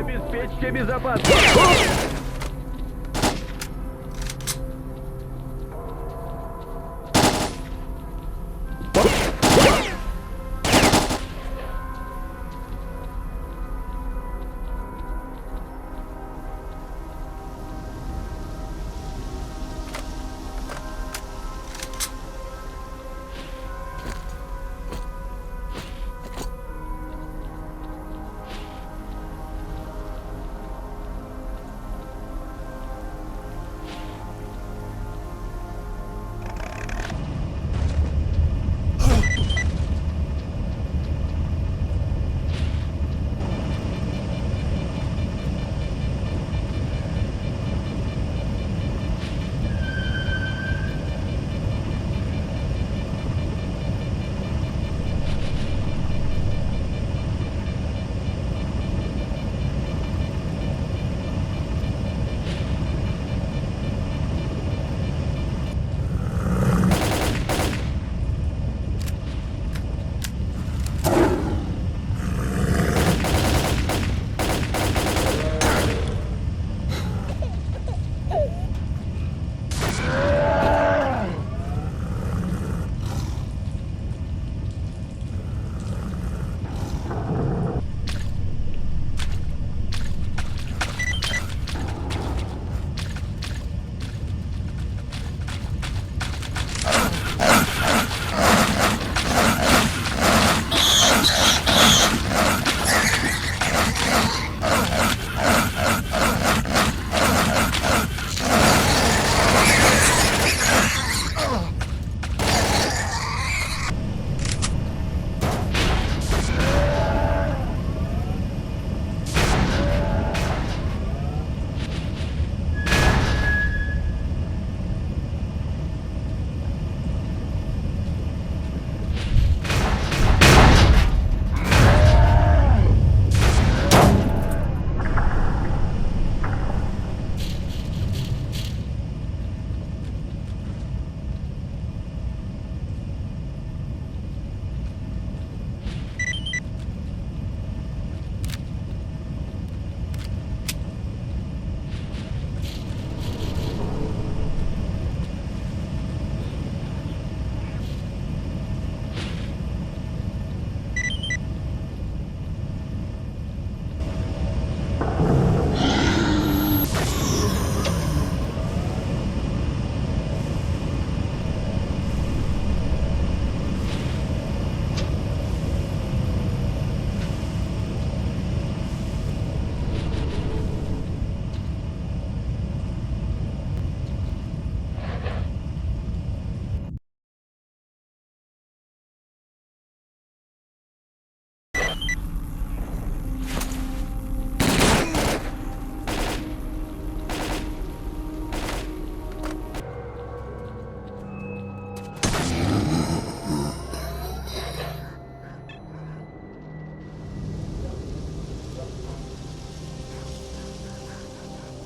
Обеспечьте безопасность.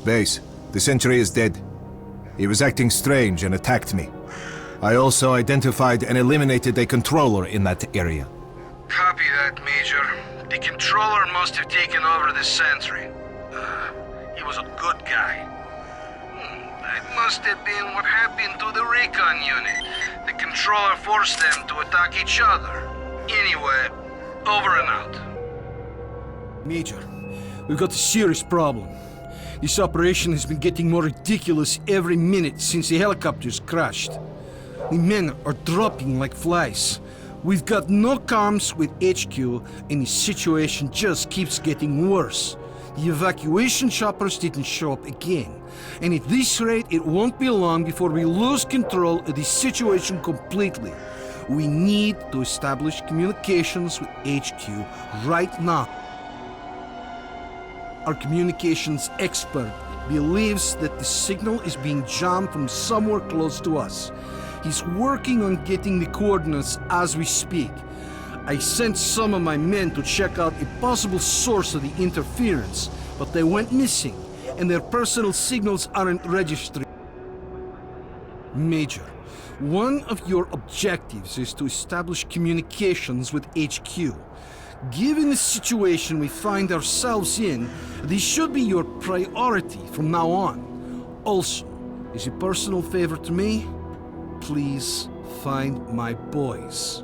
Base, the sentry is dead. He was acting strange and attacked me. I also identified and eliminated a controller in that area. Copy that, Major. The controller must have taken over the sentry. He was a good guy. That must have been what happened to the recon unit. The controller forced them to attack each other. Anyway, over and out. Major, we've got a serious problem. This operation has been getting more ridiculous every minute since the helicopters crashed. The men are dropping like flies. We've got no comms with HQ, and the situation just keeps getting worse. The evacuation choppers didn't show up again. And at this rate, it won't be long before we lose control of the situation completely. We need to establish communications with HQ right now. Our communications expert believes that the signal is being jammed from somewhere close to us. He's working on getting the coordinates as we speak. I sent some of my men to check out a possible source of the interference, but they went missing, and their personal signals aren't registering. Major, one of your objectives is to establish communications with HQ. Given the situation we find ourselves in, this should be your priority from now on. Also, as a personal favor to me, please find my boys.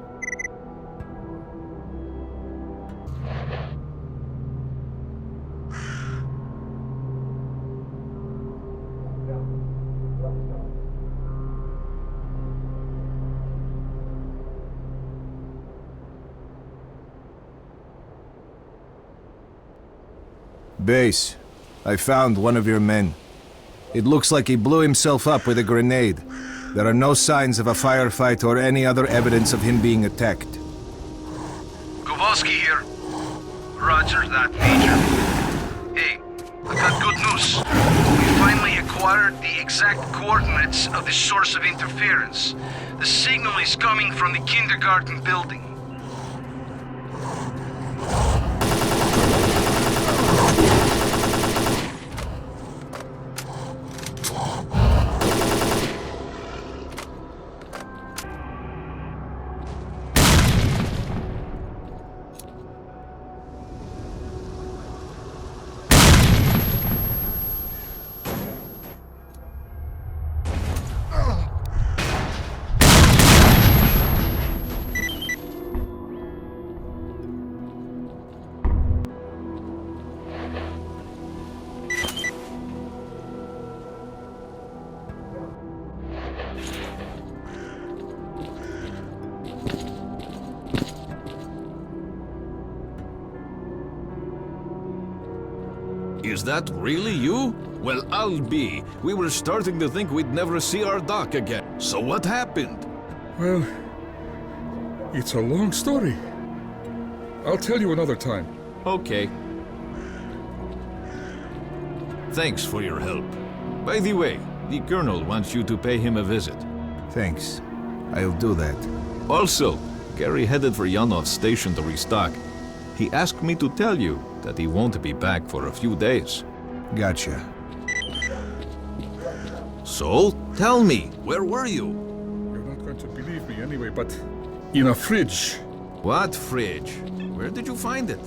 Base, I found one of your men. It looks like he blew himself up with a grenade. There are no signs of a firefight or any other evidence of him being attacked. Kowalski here. Roger that, Major. Hey, I got good news. We finally acquired the exact coordinates of the source of interference. The signal is coming from the kindergarten building. Is that really you? Well, I'll be. We were starting to think we'd never see our doc again. So what happened? Well, it's a long story. I'll tell you another time. Okay. Thanks for your help. By the way, the Colonel wants you to pay him a visit. Thanks. I'll do that. Also, Gary headed for Yanov's station to restock. He asked me to tell you that he won't be back for a few days. Gotcha. So, tell me, where were you? You're not going to believe me anyway, but in a fridge. What fridge? Where did you find it?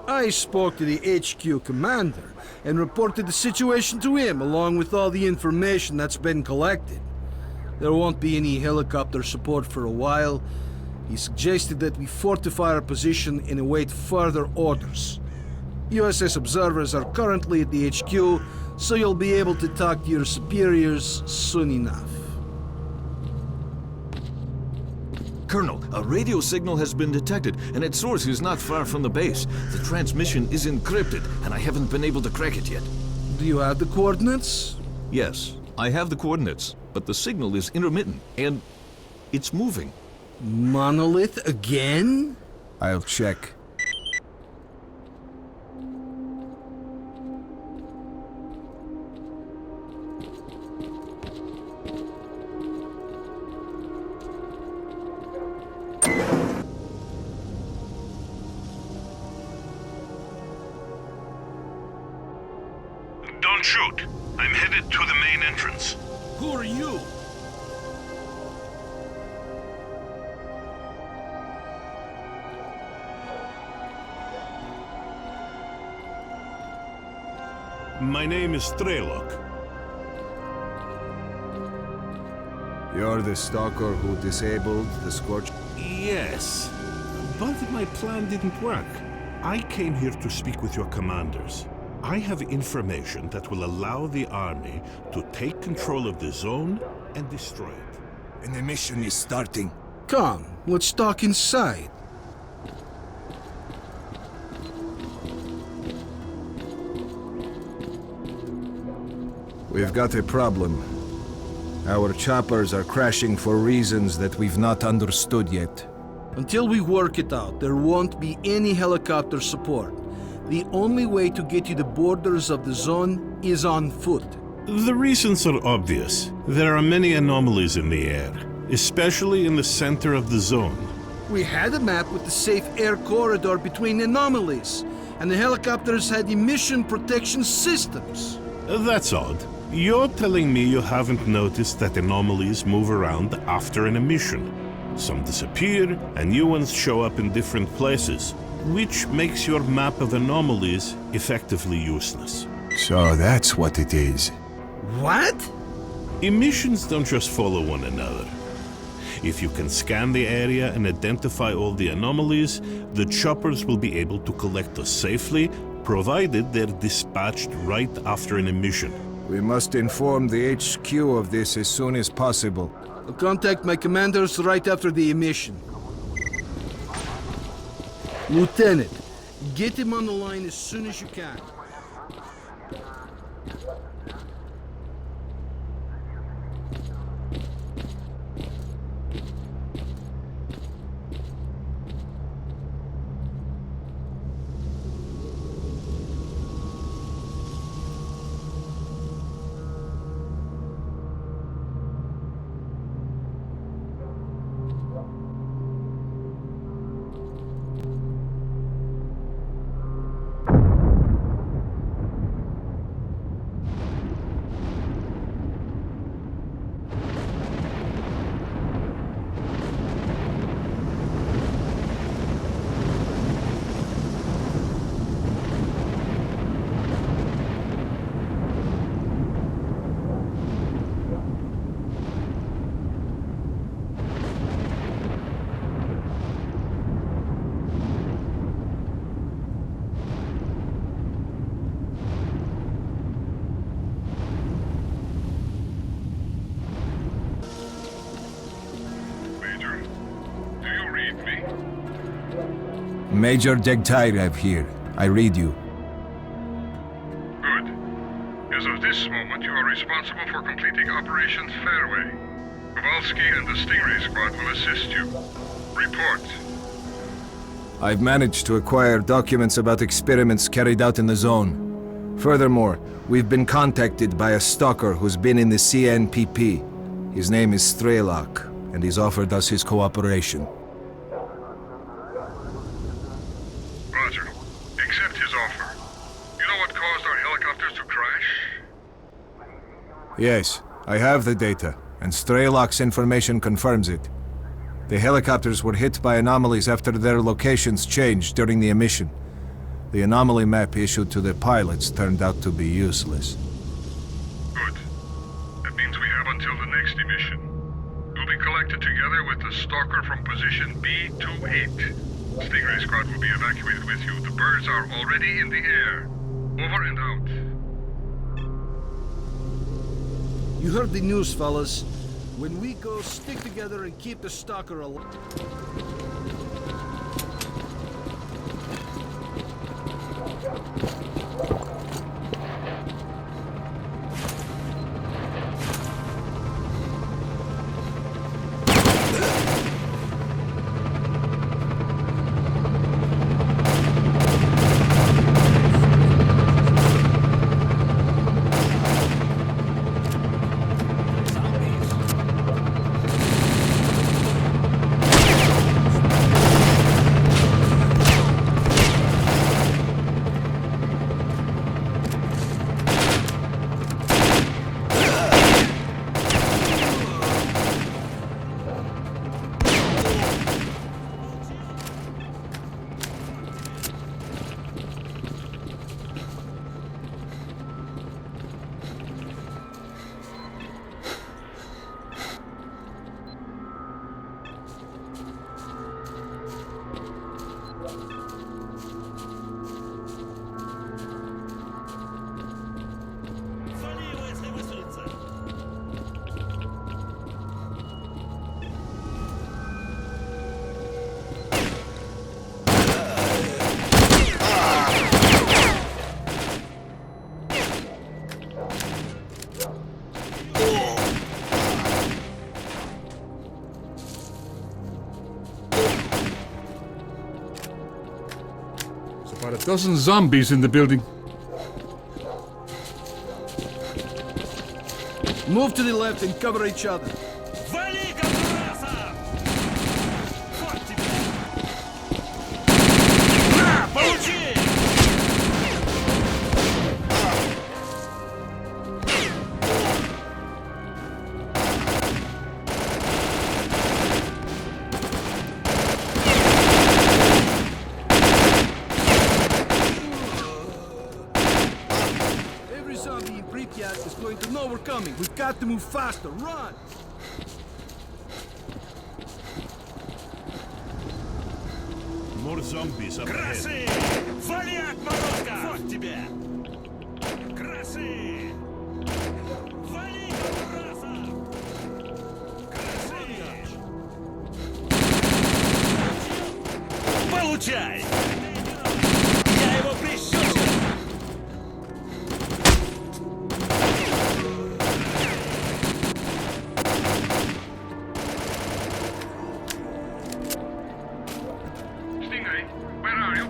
I spoke to the HQ commander and reported the situation to him along with all the information that's been collected. There won't be any helicopter support for a while. He suggested that we fortify our position and await further orders. USS observers are currently at the HQ, so you'll be able to talk to your superiors soon enough. Colonel, a radio signal has been detected, and its source is not far from the base. The transmission is encrypted, and I haven't been able to crack it yet. Do you have the coordinates? Yes, I have the coordinates, but the signal is intermittent, and it's moving. Monolith again? I'll check. Don't shoot. I'm headed to the main entrance. Who are you? My name is Strelok. You're the Stalker who disabled the Scorch? Yes, but my plan didn't work. I came here to speak with your commanders. I have information that will allow the army to take control of the zone and destroy it. And the mission is starting. Come, let's talk inside. We've got a problem. Our choppers are crashing for reasons that we've not understood yet. Until we work it out, there won't be any helicopter support. The only way to get to the borders of the zone is on foot. The reasons are obvious. There are many anomalies in the air, especially in the center of the zone. We had a map with the safe air corridor between anomalies, and the helicopters had emission protection systems. That's odd. You're telling me you haven't noticed that anomalies move around after an emission. Some disappear, and new ones show up in different places, which makes your map of anomalies effectively useless. So that's what it is. What? Emissions don't just follow one another. If you can scan the area and identify all the anomalies, the choppers will be able to collect us safely, provided they're dispatched right after an emission. We must inform the HQ of this as soon as possible. I'll contact my commanders right after the emission. Lieutenant, get him on the line as soon as you can. Major Degtyarev here. I read you. Good. As of this moment, you are responsible for completing Operation Fairway. Kowalski and the Stingray Squad will assist you. Report. I've managed to acquire documents about experiments carried out in the zone. Furthermore, we've been contacted by a stalker who's been in the CNPP. His name is Strelok, and he's offered us his cooperation. Roger. Accept his offer. You know what caused our helicopters to crash? Yes, I have the data, and Strelok's information confirms it. The helicopters were hit by anomalies after their locations changed during the emission. The anomaly map issued to the pilots turned out to be useless. Good. That means we have until the next emission. You'll be collected together with the Stalker from position B28. Stingray Squad will be evacuated with you. The birds are already in the air. Over and out. You heard the news, fellas. When we go, stick together and keep the Stalker alive. About a dozen zombies in the building. Move to the left and cover each other. coming. We've got to move faster. Run! More zombies up ahead. Красы! Валят, морозка! Вот тебе! Красы! Вали, краса! Красы! Получай! Я его прищучил! Stingray, where are you?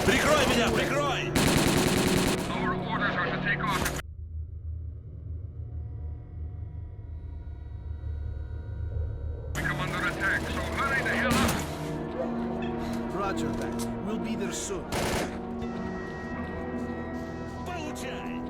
Прикрой меня, прикрой! Our orders are to take off. We come under attack, so hurry the hell up. Roger that. We'll be there soon. Получай!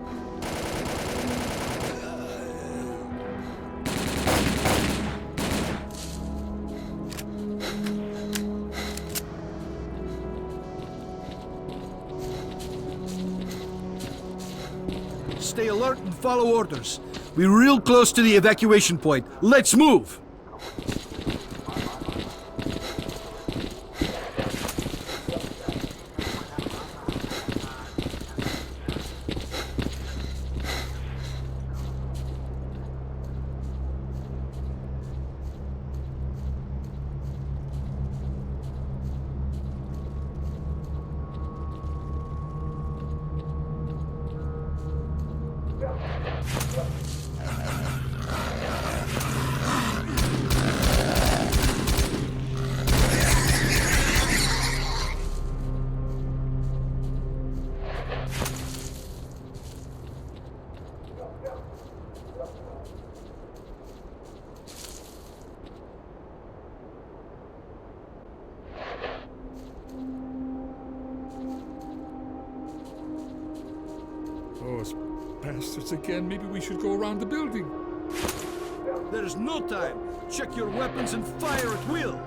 Stay alert and follow orders. We're real close to the evacuation point. Let's move! Those bastards again. Maybe we should go around the building. There's no time. Check your weapons and fire at will.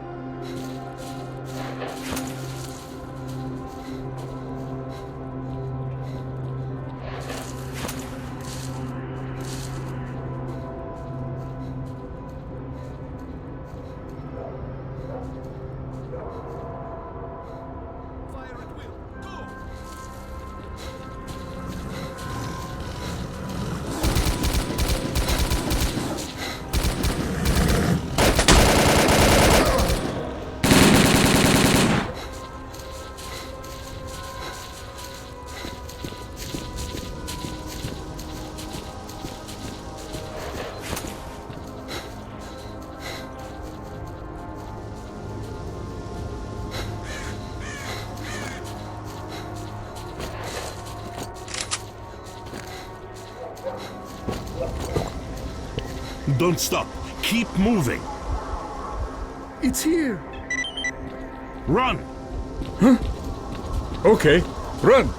Fire at will. Go! Don't stop. Keep moving. It's here. Run! Okay, run.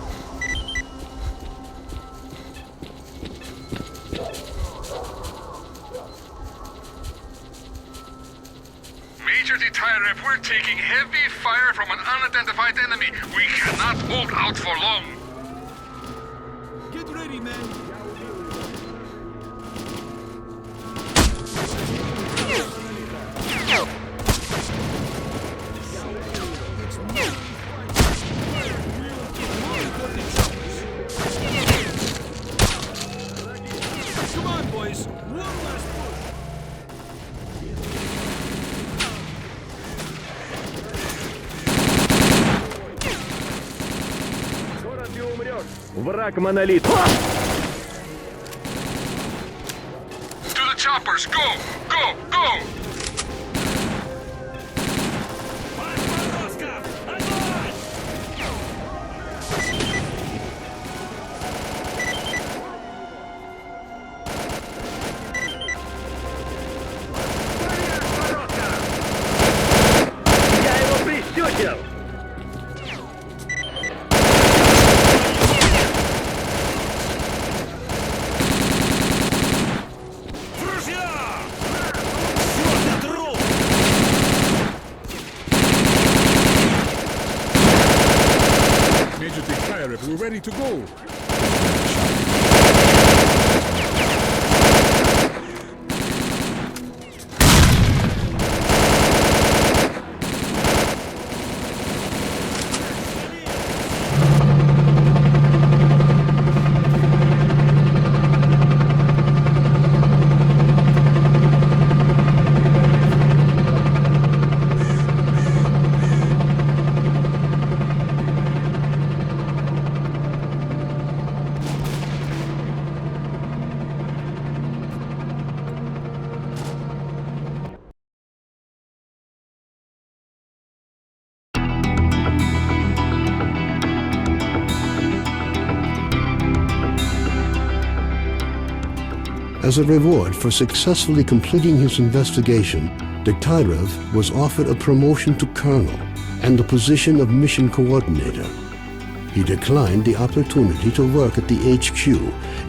Major Detail Rep, we're taking heavy fire from an unidentified enemy. We cannot hold out for long. Get ready, men. Come on, boys. One last push. Скоро ты умрешь. Враг монолит. To the choppers, go! Go! Go! Морозка! Огонь! Я его прищучил. В ружья! ready to go. As a reward for successfully completing his investigation, Degtyarev was offered a promotion to colonel and the position of mission coordinator. He declined the opportunity to work at the HQ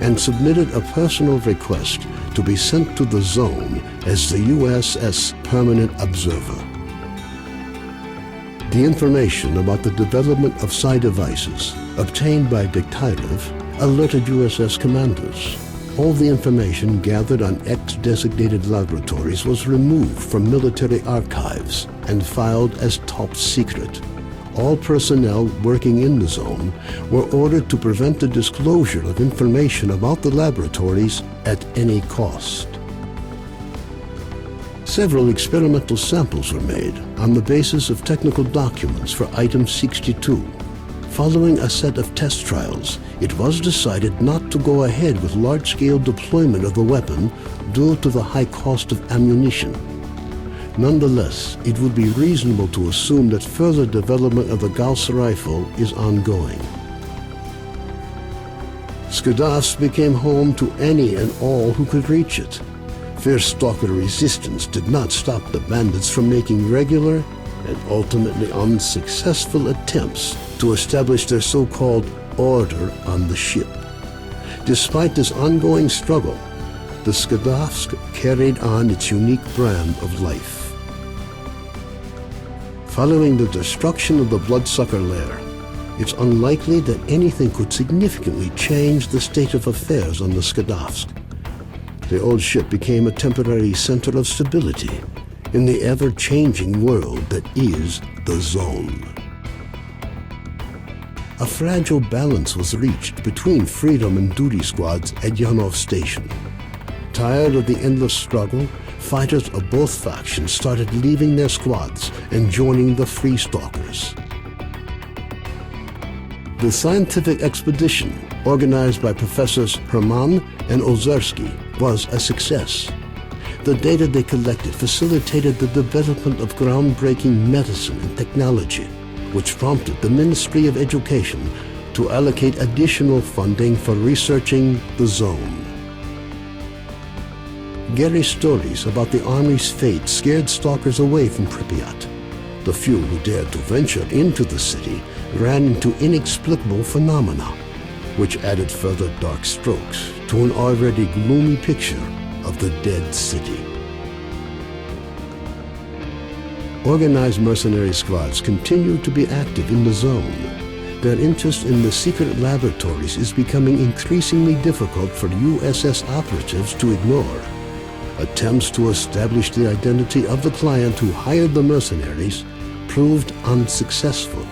and submitted a personal request to be sent to the zone as the USS Permanent Observer. The information about the development of psi devices obtained by Degtyarev alerted USS commanders. All the information gathered on X-designated laboratories was removed from military archives and filed as top secret. All personnel working in the zone were ordered to prevent the disclosure of information about the laboratories at any cost. Several experimental samples were made on the basis of technical documents for Item 62. Following a set of test trials, it was decided not to go ahead with large-scale deployment of the weapon due to the high cost of ammunition. Nonetheless, it would be reasonable to assume that further development of the Gauss rifle is ongoing. Skadovsk became home to any and all who could reach it. Fierce Stalker resistance did not stop the bandits from making regular and ultimately unsuccessful attempts to establish their so-called order on the ship. Despite this ongoing struggle, the Skadovsk carried on its unique brand of life. Following the destruction of the Bloodsucker lair, it's unlikely that anything could significantly change the state of affairs on the Skadovsk. The old ship became a temporary center of stability in the ever-changing world that is the Zone. A fragile balance was reached between freedom and duty squads at Yanov Station. Tired of the endless struggle, fighters of both factions started leaving their squads and joining the Free Stalkers. The scientific expedition, organized by Professors Herman and Ozersky, was a success. The data they collected facilitated the development of groundbreaking medicine and technology, which prompted the Ministry of Education to allocate additional funding for researching the Zone. Gary's stories about the Army's fate scared stalkers away from Pripyat. The few who dared to venture into the city ran into inexplicable phenomena, which added further dark strokes to an already gloomy picture of the dead city. Organized mercenary squads continue to be active in the Zone. Their interest in the secret laboratories is becoming increasingly difficult for USS operatives to ignore. Attempts to establish the identity of the client who hired the mercenaries proved unsuccessful.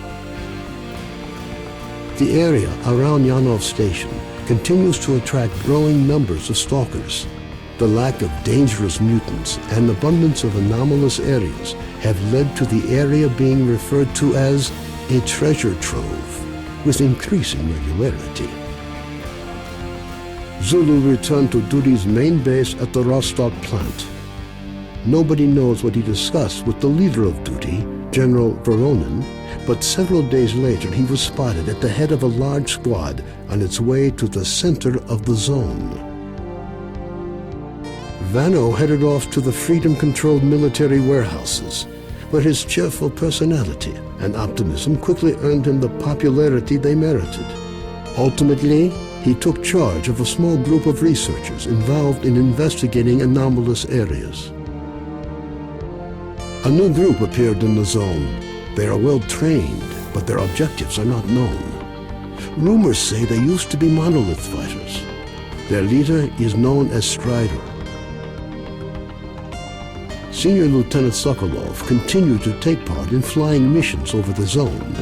The area around Yanov Station continues to attract growing numbers of stalkers. The lack of dangerous mutants and abundance of anomalous areas have led to the area being referred to as a treasure trove, with increasing regularity. Zulu returned to Duty's main base at the Rostov plant. Nobody knows what he discussed with the leader of Duty, General Voronin, but several days later he was spotted at the head of a large squad on its way to the center of the Zone. Vano headed off to the freedom-controlled military warehouses, where his cheerful personality and optimism quickly earned him the popularity they merited. Ultimately, he took charge of a small group of researchers involved in investigating anomalous areas. A new group appeared in the Zone. They are well trained, but their objectives are not known. Rumors say they used to be monolith fighters. Their leader is known as Strider. Senior Lieutenant Sokolov continued to take part in flying missions over the zone.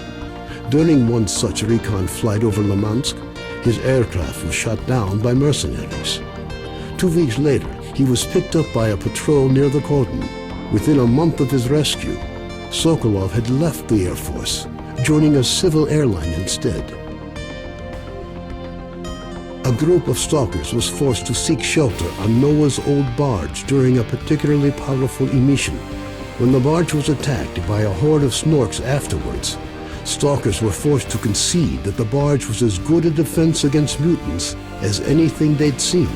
During one such recon flight over Limansk, his aircraft was shot down by mercenaries. 2 weeks later, he was picked up by a patrol near the cordon. Within a month of his rescue, Sokolov had left the Air Force, joining a civil airline instead. A group of stalkers was forced to seek shelter on Noah's old barge during a particularly powerful emission. When the barge was attacked by a horde of snorks afterwards, stalkers were forced to concede that the barge was as good a defense against mutants as anything they'd seen.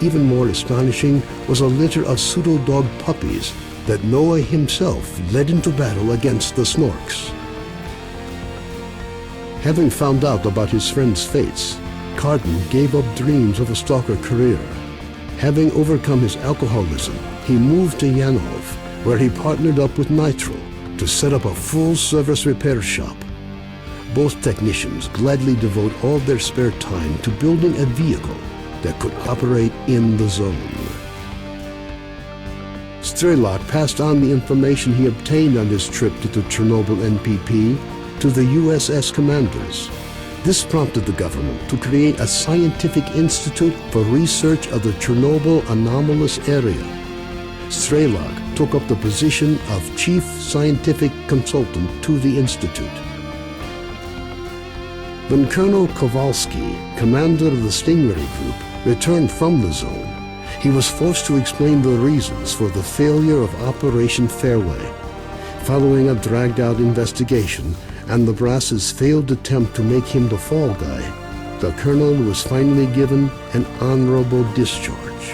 Even more astonishing was a litter of pseudo-dog puppies that Noah himself led into battle against the snorks. Having found out about his friend's fates, Cardin gave up dreams of a stalker career. Having overcome his alcoholism, he moved to Yanov, where he partnered up with Nitro to set up a full-service repair shop. Both technicians gladly devote all their spare time to building a vehicle that could operate in the zone. Strelok passed on the information he obtained on his trip to the Chernobyl NPP to the USS commanders. This prompted the government to create a scientific institute for research of the Chernobyl anomalous area. Strelok took up the position of chief scientific consultant to the institute. When Colonel Kowalski, commander of the Stingray Group, returned from the zone, he was forced to explain the reasons for the failure of Operation Fairway. Following a dragged-out investigation and the brass's failed attempt to make him the fall guy, the colonel was finally given an honorable discharge.